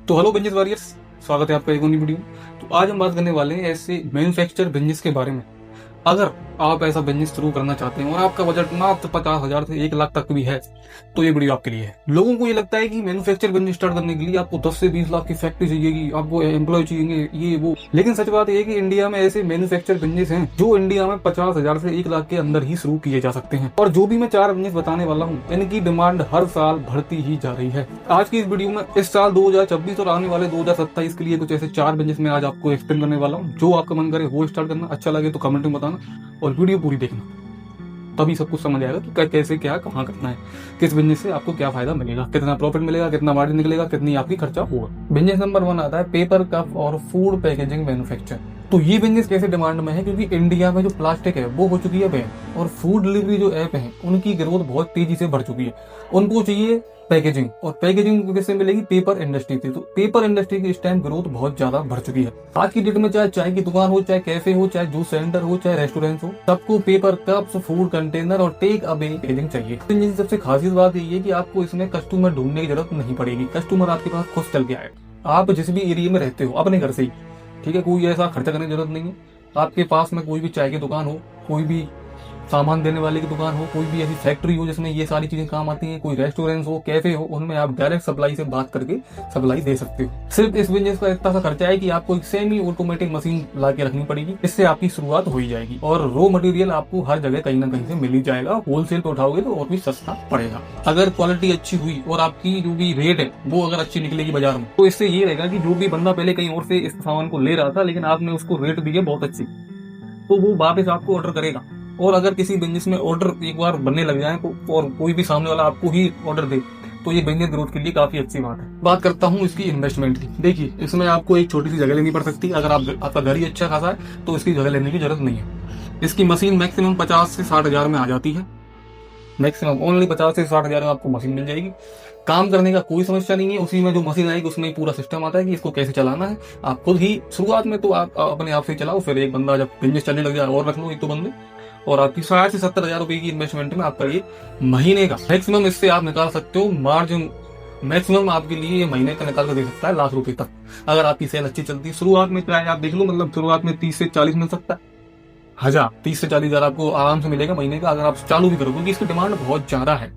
तो hello business warriors, स्वागत है आपका एक नई वीडियो। तो आज हम बात करने वाले हैं ऐसे मैन्युफैक्चर बिजनेस के बारे में। अगर आप ऐसा बिजनेस शुरू करना चाहते हैं और आपका बजट मात्र 50,000 से 1 लाख तक भी है तो ये वीडियो आपके लिए है। लोगों को ये लगता है कि मैन्युफैक्चर बिजनेस स्टार्ट करने के लिए आपको 10 से 20 लाख की फैक्ट्री चाहिएगी, आपको एम्प्लॉय चाहिए, ये वो। लेकिन सच बात यह है कि इंडिया में ऐसे मैन्युफैक्चर बिजनेस हैं जो इंडिया में 50,000 से 1 लाख के अंदर ही शुरू किए जा सकते हैं। और जो भी मैं 4 बिजनेस बताने वाला हूँ, इनकी डिमांड हर साल बढ़ती ही जा रही है। आज की इस वीडियो में इस साल 2026 और आने वाले 2027 के लिए कुछ ऐसे 4 बिजनेस में आज आपको एक्सप्लेन करने वाला हूँ। जो आपका मन करे वो स्टार्ट करना, अच्छा लगे तो कमेंट में बताना और वीडियो पूरी देखना, तभी सब कुछ समझ आएगा कि कैसे क्या कहाँ करना है, किस बिजनेस से आपको क्या फायदा मिलेगा, कितना प्रॉफिट मिलेगा, कितना मार्जिन निकलेगा, कितनी आपकी खर्चा होगा। बिजनेस नंबर 1 आता है पेपर कप और फूड पैकेजिंग मैन्युफैक्चर। तो ये बिजनेस कैसे डिमांड में है, क्योंकि इंडिया में जो प्लास्टिक है वो हो चुकी है बैन, और फूड डिलीवरी जो ऐप है उनकी ग्रोथ बहुत तेजी से बढ़ चुकी है। उनको चाहिए पैकेजिंग, और पैकेजिंग कैसे मिलेगी, पेपर इंडस्ट्री से। तो पेपर इंडस्ट्री की इस टाइम ग्रोथ बहुत ज्यादा बढ़ चुकी है। आज की डेट में चाहे चाय की दुकान हो, चाहे कैफे हो, चाहे जूस सेंटर हो, चाहे रेस्टोरेंट हो, सबको पेपर कप्स, फूड कंटेनर और टेक अवे पैकेजिंग चाहिए। इनकी सबसे खासियत बात यही है कि आपको इसमें कस्टमर ढूंढने की जरूरत नहीं पड़ेगी, कस्टमर आपके पास खुद चल के आएगा। आप जिस भी एरिया में रहते हो अपने घर से ही, ठीक है, कोई ऐसा खर्चा करने की जरूरत नहीं है। आपके पास में कोई भी चाय की दुकान हो, कोई भी सामान देने वाले की दुकान हो, कोई भी ऐसी फैक्ट्री हो जिसमें ये सारी चीजें काम आती हैं, कोई रेस्टोरेंट हो, कैफे हो, उनमें आप डायरेक्ट सप्लाई से बात करके सप्लाई दे सकते हो। सिर्फ इस बिजनेस का इतना सा खर्चा है कि आपको एक सेमी ऑटोमेटिक मशीन ला के रखनी पड़ेगी, इससे आपकी शुरुआत हो ही जाएगी। और रॉ मटेरियल आपको हर जगह कहीं ना कहीं से मिल ही जाएगा। होलसेल पे उठाओगे तो और भी सस्ता पड़ेगा। अगर क्वालिटी अच्छी हुई और आपकी जो भी रेट है वो अगर अच्छी निकलेगी बाजार में, तो इससे ये रहेगा कि जो भी बंदा पहले कहीं और से इस सामान को ले रहा था लेकिन आपने उसको रेट दी है बहुत अच्छी, तो वो वापस आपको ऑर्डर करेगा। और अगर किसी बिजनेस में ऑर्डर एक बार बनने लग जाए और कोई भी सामने वाला आपको ही ऑर्डर दे, तो ये बिजनेस ग्रोथ के लिए काफी अच्छी बात है। बात करता हूँ इसकी इन्वेस्टमेंट की। देखिए, इसमें आपको एक छोटी सी जगह लेनी पड़ सकती है। अगर आपका घर ही अच्छा खासा है तो इसकी जगह लेने की जरूरत नहीं है। इसकी मशीन मैक्सिमम 50 से 60 हजार में आ जाती है। मैक्सिमम ओनली 50 से 60 हजार में आपको मशीन मिल जाएगी। काम करने का कोई समस्या नहीं है। उसी में जो मशीन आएगी उसमें पूरा सिस्टम आता है कि इसको कैसे चलाना है। आप खुद ही शुरुआत में तो आप अपने आप से चलाओ, फिर एक बंदा जब बिजनेस चलने लग जाए और रख लो 1-2 बंदे, और आपकी 60 से 70 हजार रुपए की इन्वेस्टमेंट में आपका ये महीने का मैक्सिमम इससे आप निकाल सकते हो मार्जिन। मैक्सिमम आपके लिए ये महीने का निकाल कर दे सकता है लाख रुपए तक, अगर आपकी सेल अच्छी चलती है। शुरुआत में चाहे आप देख लो, मतलब शुरुआत में 30 से 40 मिल सकता है, 30 से 40 हजार आपको आराम से मिलेगा महीने का, अगर आप चालू भी करो, क्योंकि इसकी डिमांड बहुत ज्यादा है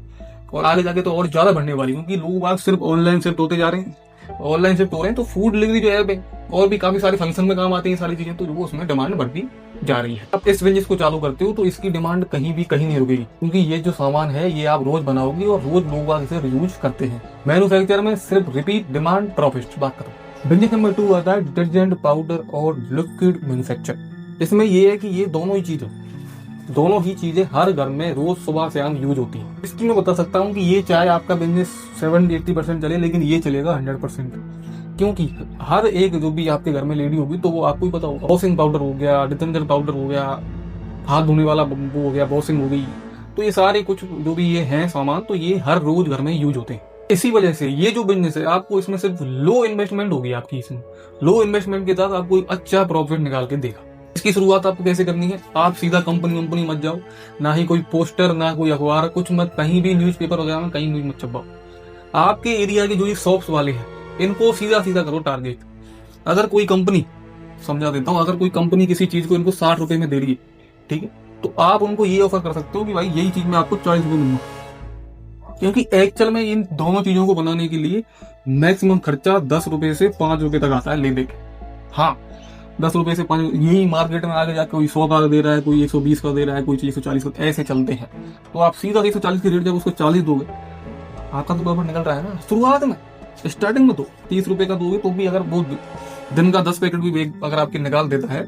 और आगे जाके तो और ज्यादा बढ़ने वाली है, क्योंकि लोग आज सिर्फ ऑनलाइन शिफ्ट होते जा रहे हैं, ऑनलाइन शिफ्ट हो रहे हैं। तो फूड डिलीवरी जो ऐप है और भी काफी सारे फंक्शन में काम आती है सारी चीजें, तो वो उसमें डिमांड बढ़ती जा रही है। अब इस बिजनेस को चालू करते हो तो इसकी डिमांड कहीं नहीं रुकेगी, क्योंकि ये जो सामान है ये आप रोज बनाओगे और रोज लोग इसे यूज करते हैं। मैन्युफैक्चर में सिर्फ रिपीट डिमांड प्रॉफिट बात करो। बिजनेस नंबर 2 आता है डिटर्जेंट पाउडर और लिक्विड मैन्युफैक्चर। इसमें ये है कि ये दोनों ही चीजें हर घर में रोज सुबह शाम यूज होती है। इसकी मैं बता सकता हूँ कि ये चाहे आपका बिजनेस 70-80% चले, लेकिन ये चलेगा 100%, क्योंकि हर एक जो भी आपके घर में लेडी होगी तो वो आपको ही पता होगा। वॉशिंग पाउडर हो गया, डिटर्जेंट पाउडर हो गया, हाथ धोने वाला वो हो गया, वॉशिंग हो गई, तो ये सारे कुछ जो भी ये हैं सामान, तो ये हर रोज घर में यूज होते हैं। इसी वजह से ये जो बिजनेस है आपको इसमें सिर्फ लो इन्वेस्टमेंट होगी आपकी। इसमें लो इन्वेस्टमेंट के साथ आपको एक अच्छा प्रॉफिट निकाल के देगा। इसकी शुरुआत आपको कैसे करनी है, आप सीधा कंपनी मत जाओ, ना ही कोई पोस्टर, ना कोई अखबार, कुछ मत, कहीं भी न्यूज़पेपर वगैरह में कहीं भी मत छपाओ। आपके एरिया के जो ये शॉप्स वाले हैं इनको सीधा करो टारगेट। अगर कोई कंपनी, समझा देता हूँ, अगर कोई कंपनी किसी चीज को इनको 60 रुपए में दे रही है, ठीक है, तो आप उनको ये ऑफर कर सकते हो कि भाई यही चीज मैं आपको 40 रुपए दूंगा, क्योंकि एक्चुअल में इन दोनों चीजों को बनाने के लिए मैक्सिमम खर्चा 10 रुपए से 5 रुपए तक आता है ले देके। हाँ, 10 रुपए से 5, यही मार्केट में आगे जाकर कोई 100 का दे रहा है, कोई 120 का दे रहा है, कोई 140 का, ऐसे चलते हैं। तो आप सीधा 140 की रेट जब उसको 40 दोगे, आपका तो प्रॉफिट निकल रहा है ना। शुरुआत में स्टार्टिंग में तो 30 रुपए का दोगे तो भी अगर वो दिन का 10 पैकेट भी अगर आपके निकाल देता है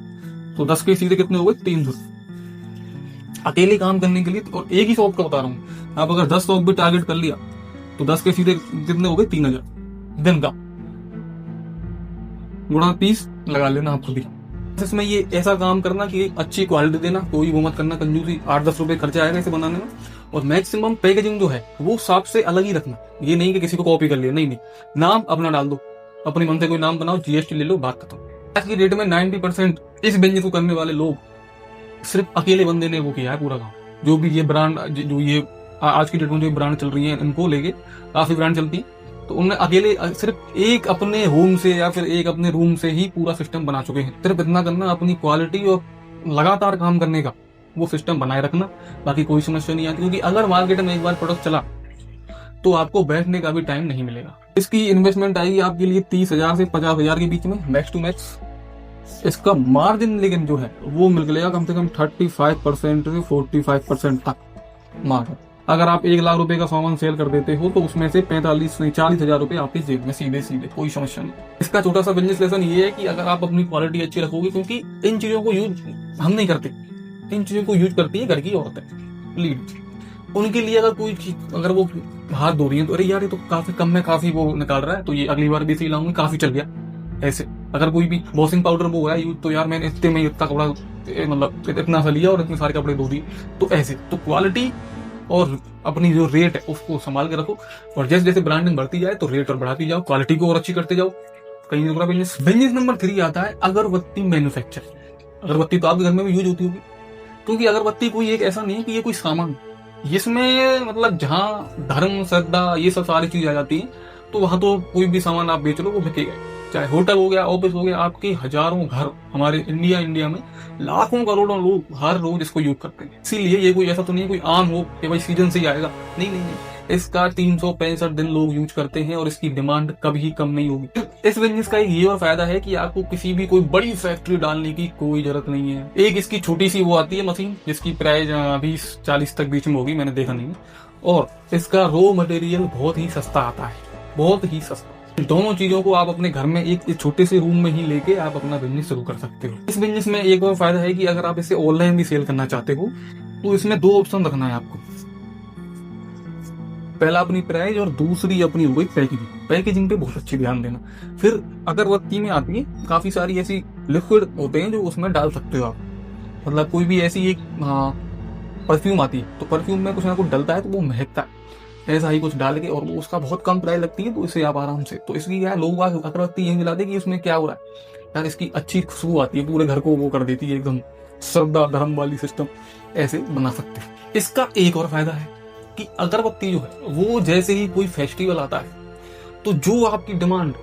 तो 10 के सीधे कितने हो गए, 300 अकेले काम करने के लिए। और एक ही शॉप का बता रहा हूँ, आप अगर 10 शॉप भी टारगेट कर लिया तो 10 के सीधे कितने हो गए, 3000 दिन का, गुणा 30 लगा लेना आप खुद ही। इसमें ये ऐसा काम करना कि अच्छी क्वालिटी देना, कोई वो मत करना कंजूसी। 8-10 रुपए खर्चा आएगा इसे बनाने में, और मैक्सिमम पैकेजिंग जो है वो साफ से अलग ही रखना। ये नहीं कि किसी को कॉपी कर लिया, नहीं, नाम अपना डाल दो, अपने मन से कोई नाम बनाओ, जीएसटी ले लो, बात खत्म। आज की डेट में 90% इस बिजनेस को करने वाले लोग सिर्फ अकेले बंदे ने वो किया है पूरा काम। जो भी ये ब्रांड, जो ये आज की डेट में जो ब्रांड चल रही है, इनको लेके काफी ब्रांड चलती है, तो उन्होंने अकेले सिर्फ एक अपने होम से या फिर एक अपने रूम से ही पूरा सिस्टम बना चुके हैं। सिर्फ इतना करना, अपनी क्वालिटी और लगातार काम करने का वो सिस्टम बनाए रखना, बाकी कोई समस्या नहीं आती। क्योंकि अगर मार्केट में एक बार प्रोडक्ट चला तो आपको बैठने का भी टाइम नहीं मिलेगा। इसकी इन्वेस्टमेंट आएगी आपके लिए 30,000 से 50,000 के बीच में, मैक्स टू मैक्स। इसका मार्जिन लेकिन जो है वो मिलेगा कम से कम 35% से 45% तक मार्जिन। अगर आप 1 लाख रुपए का सामान सेल कर देते हो तो उसमें से 45 नहीं 40,000 रुपए आपकी जेब में सीधे सीधे, कोई समस्या नहीं। इसका छोटा सा बिजनेस लेसन ये है कि अगर आप अपनी क्वालिटी अच्छी रखोगे, क्योंकि इन चीजों को यूज हम नहीं करते, इन चीजों को यूज करती है घर की औरतें लीड। उनके लिए अगर कोई चीज, अगर वो हाथ धो रही है तो अरे यार ये तो काफी कम में काफी वो निकाल रहा है, तो ये अगली बार भी इसे लाऊंगी, काफी चल गया। ऐसे अगर कोई भी वॉशिंग पाउडर वो है यूज, तो यार मैंने इतने में इतना कपड़ा मतलब इतना सा लिया और इतने सारे कपड़े धो दिए। तो ऐसे तो क्वालिटी और अपनी जो रेट है उसको संभाल के रखो, और जैसे जैसे ब्रांडिंग बढ़ती जाए तो रेट और बढ़ाती जाओ, क्वालिटी को और अच्छी करते जाओ। कहीं दूसरा बिजनेस। बिजनेस नंबर 3 आता है अगरबत्ती मैन्युफैक्चर। अगरबत्ती तो आपके घर में भी यूज होती होगी, क्योंकि अगरबत्ती कोई एक ऐसा नहीं है कि ये कोई सामान, इसमें मतलब जहाँ धर्म श्रद्धा ये सब सारी चीज आ जाती है, तो वहां तो कोई भी सामान आप बेच लो वो बिकेगा। चाहे होटल हो गया, ऑफिस हो गया, आपके हजारों घर, हमारे इंडिया में लाखों करोड़ों लोग हर रोज इसको यूज करते हैं। इसीलिए ये कोई ऐसा तो नहीं है कोई आम हो कि भाई सीजन से ही आएगा, नहीं नहीं नहीं, इसका 365 दिन लोग यूज करते हैं और इसकी डिमांड कभी कम नहीं होगी। इस बिजनेस का एक ये और फायदा है कि आपको किसी भी कोई बड़ी फैक्ट्री डालने की कोई जरूरत नहीं है। एक इसकी छोटी सी वो आती है मशीन, जिसकी प्राइस 20-40 तक बीच में होगी, मैंने देखा नहीं है। और इसका रॉ मटेरियल बहुत ही सस्ता आता है, बहुत ही सस्ता। दोनों चीजों को आप अपने घर में एक छोटे से रूम में ही लेके आप अपना बिजनेस शुरू कर सकते हो। इस बिजनेस में एक और फायदा है कि अगर आप इसे ऑनलाइन भी सेल करना चाहते हो तो इसमें 2 ऑप्शन रखना है आपको। पहला अपनी प्राइस और दूसरी अपनी हो गई पैकेजिंग। पैकेजिंग पे बहुत अच्छी ध्यान देना। फिर अगरबत्ती में आती है काफी सारी ऐसी लिक्विड होते हैं जो उसमें डाल सकते हो आप, मतलब कोई भी ऐसी एक परफ्यूम आती है, तो परफ्यूम में कुछ ना कुछ डलता है तो वो महकता है, ऐसा ही कुछ डाल के, और वो उसका बहुत कम प्राइस लगती है, तो इसे आप आराम से, तो इसलिए क्या लोग अगरबत्ती यही मिलाते कि उसमें क्या हो रहा है यार, इसकी अच्छी खुशबू आती है, पूरे घर को वो कर देती है, एकदम श्रद्धा धर्म वाली सिस्टम ऐसे बना सकते हैं। इसका एक और फायदा है कि अगरबत्ती जो है वो जैसे ही कोई फेस्टिवल आता है तो जो आपकी डिमांड,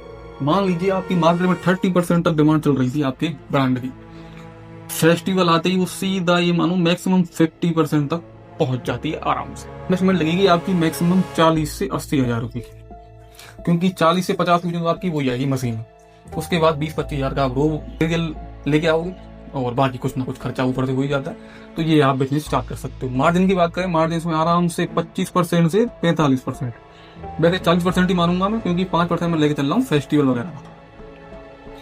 मान लीजिए आपकी मार्केट में 30% तक डिमांड चल रही थी आपके ब्रांड की, फेस्टिवल आते ही वो सीधा ये मानो मैक्सिमम 50% तक पहुंच जाती है आराम से। इन्वेस्टमेंट लगेगी आपकी मैक्सिमम 40 से 80,000 रुपए की, क्योंकि 40 से 50 की जो आपकी वो आएगी मशीन, उसके बाद 20-25 हजार का आप रॉ मटेरियल लेके आओगे और बाकी कुछ ना कुछ खर्चा ऊपर से हो ही जाता है। तो ये आप बिजनेस स्टार्ट कर सकते हो। मार्जिन की बात करें, मार्जिन में आराम से 25% से 45%, वैसे 40% ही मानूंगा मैं, क्योंकि 5% में लेके चल रहा हूँ फेस्टिवल वगैरह।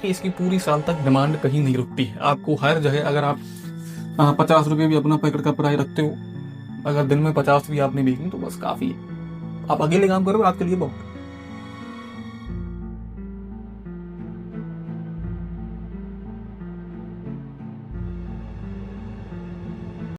इसकी पूरी साल तक डिमांड कहीं नहीं रुकती है, आपको हर जगह, अगर आप 50 रुपये भी अपना पैकेट का प्राइस रखते हो, अगर दिन में 50 भी आपने बेची तो बस काफी है। आप अकेले काम करो, आपके लिए बहुत